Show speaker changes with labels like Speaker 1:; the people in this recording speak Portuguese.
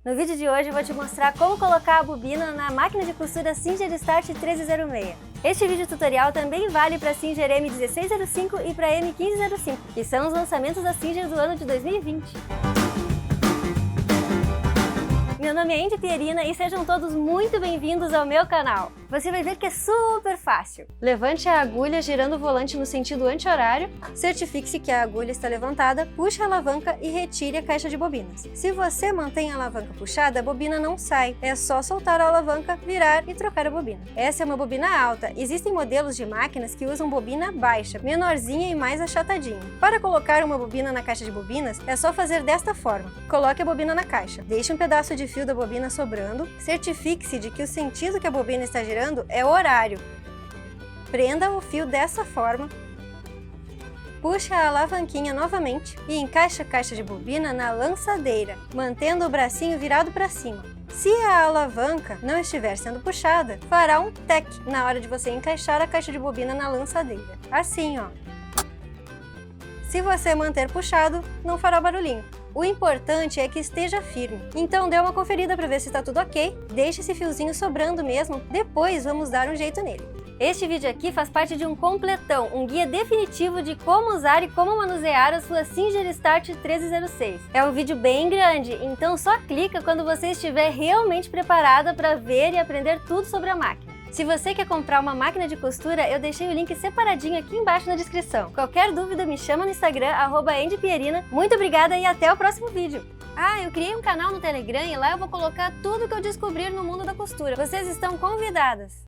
Speaker 1: No vídeo de hoje eu vou te mostrar como colocar a bobina na máquina de costura Singer Start 1306. Este vídeo tutorial também vale para a Singer M1605 e para a M1505, que são os lançamentos da Singer do ano de 2020. Meu nome é Andy Pierina e sejam todos muito bem-vindos ao meu canal. Você vai ver que é super fácil. Levante a agulha girando o volante no sentido anti-horário, certifique-se que a agulha está levantada, puxe a alavanca e retire a caixa de bobinas. Se você mantém a alavanca puxada, a bobina não sai. É só soltar a alavanca, virar e trocar a bobina. Essa é uma bobina alta. Existem modelos de máquinas que usam bobina baixa, menorzinha e mais achatadinha. Para colocar uma bobina na caixa de bobinas, é só fazer desta forma. Coloque a bobina na caixa, deixe um pedaço de fio da bobina sobrando, certifique-se de que o sentido que a bobina está girando é horário. Prenda o fio dessa forma, puxe a alavanquinha novamente e encaixe a caixa de bobina na lançadeira, mantendo o bracinho virado para cima. Se a alavanca não estiver sendo puxada, fará um tec na hora de você encaixar a caixa de bobina na lançadeira. Assim, ó. Se você manter puxado, não fará barulhinho. O importante é que esteja firme. Então dê uma conferida para ver se está tudo ok, deixe esse fiozinho sobrando mesmo, depois vamos dar um jeito nele. Este vídeo aqui faz parte de um completão, um guia definitivo de como usar e como manusear a sua Singer Start 1306. É um vídeo bem grande, então só clica quando você estiver realmente preparada para ver e aprender tudo sobre a máquina. Se você quer comprar uma máquina de costura, eu deixei o link separadinho aqui embaixo na descrição. Qualquer dúvida me chama no Instagram, @AndyPierina. Muito obrigada e até o próximo vídeo! Ah, eu criei um canal no Telegram e lá eu vou colocar tudo que eu descobrir no mundo da costura. Vocês estão convidadas!